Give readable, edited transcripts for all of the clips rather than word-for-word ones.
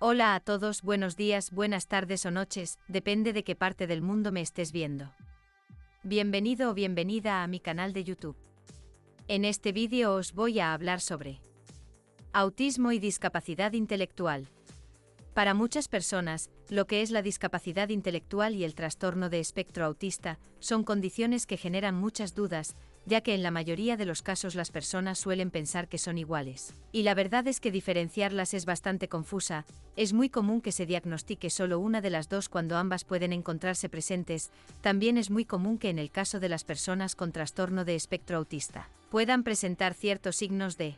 Hola a todos, buenos días, buenas tardes o noches, depende de qué parte del mundo me estés viendo. Bienvenido o bienvenida a mi canal de YouTube. En este vídeo os voy a hablar sobre autismo y discapacidad intelectual. Para muchas personas, lo que es la discapacidad intelectual y el trastorno de espectro autista son condiciones que generan muchas dudas, ya que en la mayoría de los casos las personas suelen pensar que son iguales. Y la verdad es que diferenciarlas es bastante confusa, es muy común que se diagnostique solo una de las dos cuando ambas pueden encontrarse presentes, también es muy común que en el caso de las personas con trastorno de espectro autista, puedan presentar ciertos signos de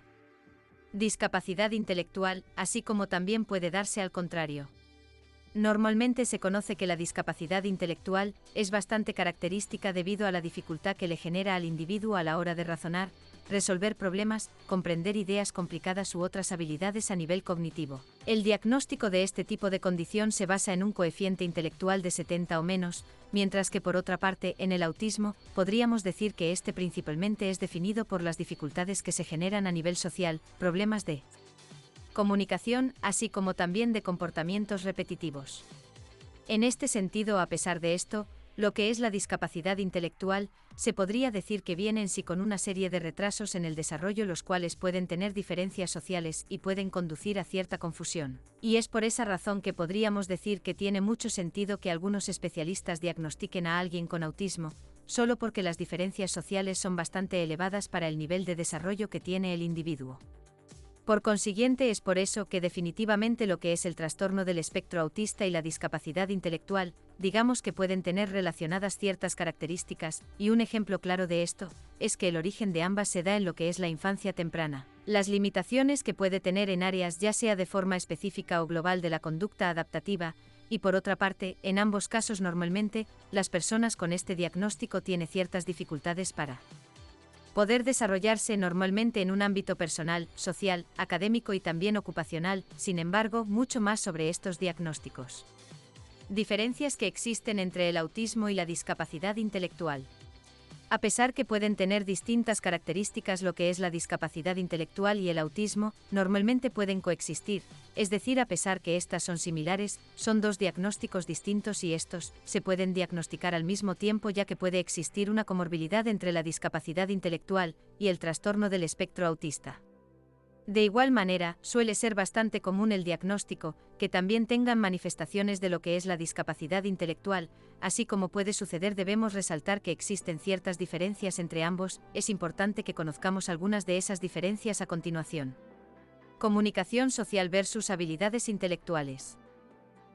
discapacidad intelectual, así como también puede darse al contrario. Normalmente se conoce que la discapacidad intelectual es bastante característica debido a la dificultad que le genera al individuo a la hora de razonar, resolver problemas, comprender ideas complicadas u otras habilidades a nivel cognitivo. El diagnóstico de este tipo de condición se basa en un coeficiente intelectual de 70 o menos, mientras que por otra parte, en el autismo, podríamos decir que este principalmente es definido por las dificultades que se generan a nivel social, problemas de comunicación, así como también de comportamientos repetitivos. En este sentido, a pesar de esto, lo que es la discapacidad intelectual, se podría decir que viene en sí con una serie de retrasos en el desarrollo los cuales pueden tener diferencias sociales y pueden conducir a cierta confusión. Y es por esa razón que podríamos decir que tiene mucho sentido que algunos especialistas diagnostiquen a alguien con autismo, solo porque las diferencias sociales son bastante elevadas para el nivel de desarrollo que tiene el individuo. Por consiguiente, es por eso que definitivamente lo que es el trastorno del espectro autista y la discapacidad intelectual, digamos que pueden tener relacionadas ciertas características, y un ejemplo claro de esto, es que el origen de ambas se da en lo que es la infancia temprana. Las limitaciones que puede tener en áreas ya sea de forma específica o global de la conducta adaptativa, y por otra parte, en ambos casos normalmente, las personas con este diagnóstico tienen ciertas dificultades para poder desarrollarse normalmente en un ámbito personal, social, académico y también ocupacional, sin embargo, mucho más sobre estos diagnósticos. Diferencias que existen entre el autismo y la discapacidad intelectual. A pesar que pueden tener distintas características lo que es la discapacidad intelectual y el autismo, normalmente pueden coexistir, es decir, a pesar que estas son similares, son dos diagnósticos distintos y estos se pueden diagnosticar al mismo tiempo ya que puede existir una comorbilidad entre la discapacidad intelectual y el trastorno del espectro autista. De igual manera, suele ser bastante común el diagnóstico, que también tengan manifestaciones de lo que es la discapacidad intelectual, así como puede suceder debemos resaltar que existen ciertas diferencias entre ambos, es importante que conozcamos algunas de esas diferencias a continuación. Comunicación social versus habilidades intelectuales.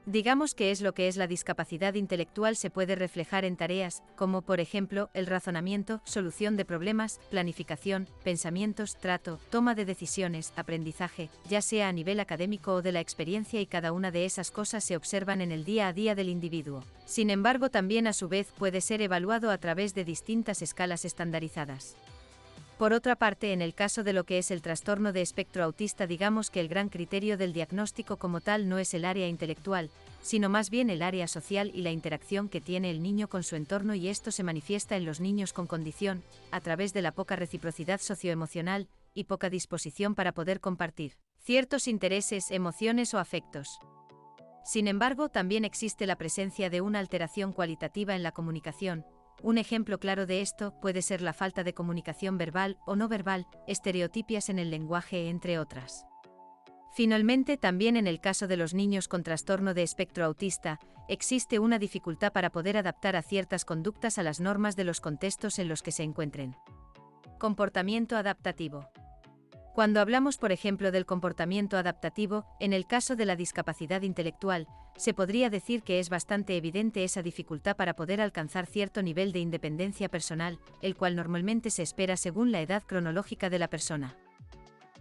Digamos que es la discapacidad intelectual se puede reflejar en tareas, como por ejemplo, el razonamiento, solución de problemas, planificación, pensamientos, trato, toma de decisiones, aprendizaje, ya sea a nivel académico o de la experiencia y cada una de esas cosas se observan en el día a día del individuo. Sin embargo, también a su vez puede ser evaluado a través de distintas escalas estandarizadas. Por otra parte, en el caso de lo que es el trastorno de espectro autista, digamos que el gran criterio del diagnóstico como tal no es el área intelectual, sino más bien el área social y la interacción que tiene el niño con su entorno, y esto se manifiesta en los niños con condición, a través de la poca reciprocidad socioemocional y poca disposición para poder compartir ciertos intereses, emociones o afectos. Sin embargo, también existe la presencia de una alteración cualitativa en la comunicación. Un ejemplo claro de esto puede ser la falta de comunicación verbal o no verbal, estereotipias en el lenguaje, entre otras. Finalmente, también en el caso de los niños con trastorno de espectro autista, existe una dificultad para poder adaptar a ciertas conductas a las normas de los contextos en los que se encuentren. Comportamiento adaptativo. Cuando hablamos, por ejemplo, del comportamiento adaptativo, en el caso de la discapacidad intelectual, se podría decir que es bastante evidente esa dificultad para poder alcanzar cierto nivel de independencia personal, el cual normalmente se espera según la edad cronológica de la persona.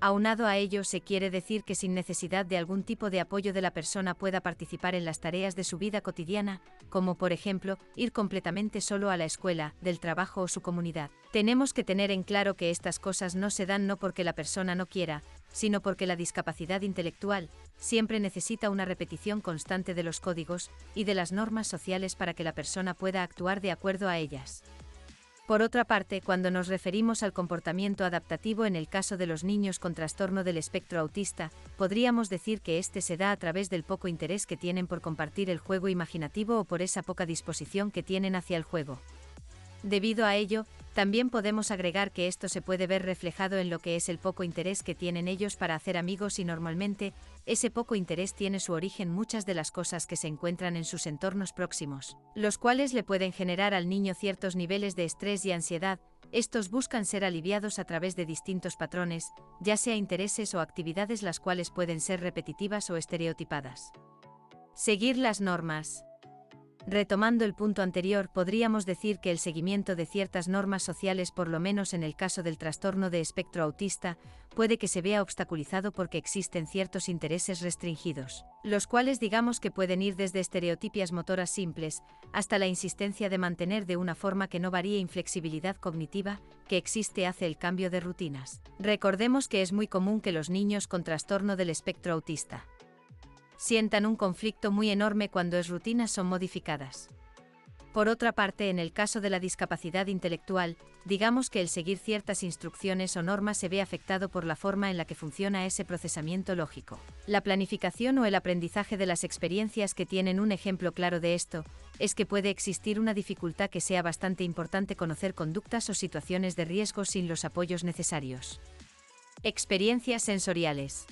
Aunado a ello, se quiere decir que sin necesidad de algún tipo de apoyo de la persona pueda participar en las tareas de su vida cotidiana, como por ejemplo, ir completamente solo a la escuela, del trabajo o su comunidad. Tenemos que tener en claro que estas cosas no se dan no porque la persona no quiera, sino porque la discapacidad intelectual siempre necesita una repetición constante de los códigos y de las normas sociales para que la persona pueda actuar de acuerdo a ellas. Por otra parte, cuando nos referimos al comportamiento adaptativo en el caso de los niños con trastorno del espectro autista, podríamos decir que este se da a través del poco interés que tienen por compartir el juego imaginativo o por esa poca disposición que tienen hacia el juego. Debido a ello, también podemos agregar que esto se puede ver reflejado en lo que es el poco interés que tienen ellos para hacer amigos y normalmente, ese poco interés tiene su origen muchas de las cosas que se encuentran en sus entornos próximos, los cuales le pueden generar al niño ciertos niveles de estrés y ansiedad. Estos buscan ser aliviados a través de distintos patrones, ya sea intereses o actividades las cuales pueden ser repetitivas o estereotipadas. Seguir las normas. Retomando el punto anterior, podríamos decir que el seguimiento de ciertas normas sociales, por lo menos en el caso del trastorno de espectro autista, puede que se vea obstaculizado porque existen ciertos intereses restringidos, los cuales digamos que pueden ir desde estereotipias motoras simples, hasta la insistencia de mantener de una forma que no varíe inflexibilidad cognitiva, que existe hace el cambio de rutinas. Recordemos que es muy común que los niños con trastorno del espectro autista sientan un conflicto muy enorme cuando sus rutinas son modificadas. Por otra parte, en el caso de la discapacidad intelectual, digamos que el seguir ciertas instrucciones o normas se ve afectado por la forma en la que funciona ese procesamiento lógico. La planificación o el aprendizaje de las experiencias que tienen un ejemplo claro de esto, es que puede existir una dificultad que sea bastante importante conocer conductas o situaciones de riesgo sin los apoyos necesarios. Experiencias sensoriales.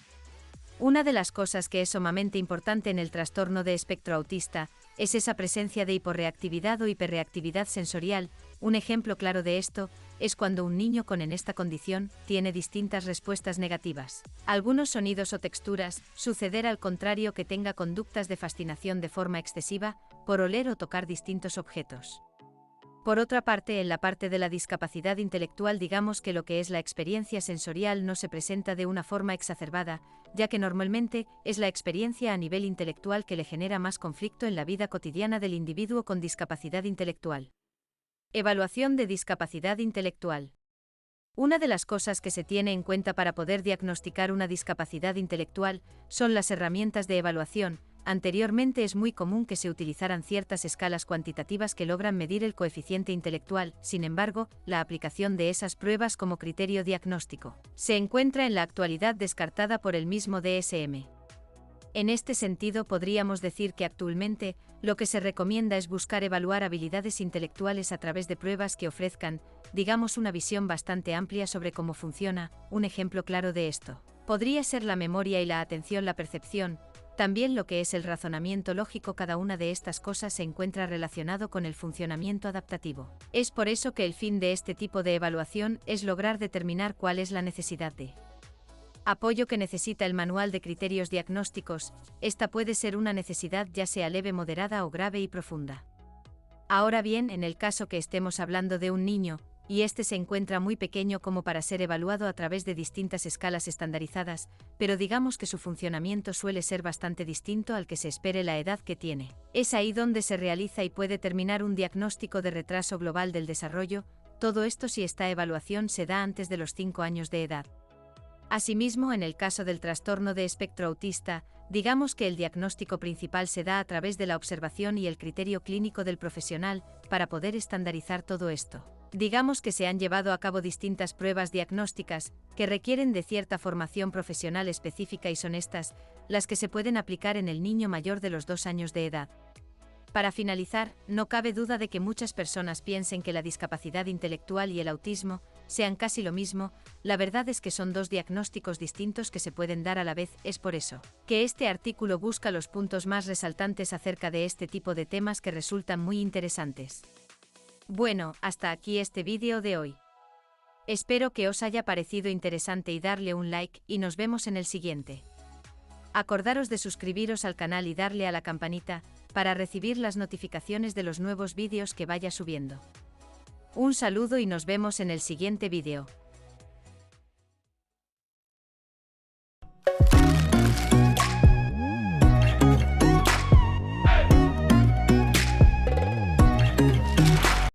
Una de las cosas que es sumamente importante en el trastorno de espectro autista es esa presencia de hiporreactividad o hiperreactividad sensorial. Un ejemplo claro de esto es cuando un niño con esta condición tiene distintas respuestas negativas. Algunos sonidos o texturas, suceder al contrario que tenga conductas de fascinación de forma excesiva por oler o tocar distintos objetos. Por otra parte, en la parte de la discapacidad intelectual digamos que lo que es la experiencia sensorial no se presenta de una forma exacerbada, ya que normalmente es la experiencia a nivel intelectual que le genera más conflicto en la vida cotidiana del individuo con discapacidad intelectual. Evaluación de discapacidad intelectual. Una de las cosas que se tiene en cuenta para poder diagnosticar una discapacidad intelectual son las herramientas de evaluación. Anteriormente es muy común que se utilizaran ciertas escalas cuantitativas que logran medir el coeficiente intelectual. Sin embargo, la aplicación de esas pruebas como criterio diagnóstico se encuentra en la actualidad descartada por el mismo DSM. En este sentido, podríamos decir que actualmente lo que se recomienda es buscar evaluar habilidades intelectuales a través de pruebas que ofrezcan, digamos, una visión bastante amplia sobre cómo funciona. Un ejemplo claro de esto podría ser la memoria y la atención, la percepción, también lo que es el razonamiento lógico. Cada una de estas cosas se encuentra relacionado con el funcionamiento adaptativo. Es por eso que el fin de este tipo de evaluación es lograr determinar cuál es la necesidad de apoyo que necesita el manual de criterios diagnósticos. Esta puede ser una necesidad ya sea leve, moderada o grave y profunda. Ahora bien, en el caso que estemos hablando de un niño, y este se encuentra muy pequeño como para ser evaluado a través de distintas escalas estandarizadas, pero digamos que su funcionamiento suele ser bastante distinto al que se espere la edad que tiene. Es ahí donde se realiza y puede terminar un diagnóstico de retraso global del desarrollo, todo esto si esta evaluación se da antes de los 5 años de edad. Asimismo, en el caso del trastorno de espectro autista, digamos que el diagnóstico principal se da a través de la observación y el criterio clínico del profesional para poder estandarizar todo esto. Digamos que se han llevado a cabo distintas pruebas diagnósticas que requieren de cierta formación profesional específica y son estas las que se pueden aplicar en el niño mayor de los 2 años de edad. Para finalizar, no cabe duda de que muchas personas piensen que la discapacidad intelectual y el autismo sean casi lo mismo. La verdad es que son dos diagnósticos distintos que se pueden dar a la vez. Es por eso que este artículo busca los puntos más resaltantes acerca de este tipo de temas que resultan muy interesantes. Bueno, hasta aquí este vídeo de hoy. Espero que os haya parecido interesante y darle un like y nos vemos en el siguiente. Acordaros de suscribiros al canal y darle a la campanita para recibir las notificaciones de los nuevos vídeos que vaya subiendo. Un saludo y nos vemos en el siguiente vídeo.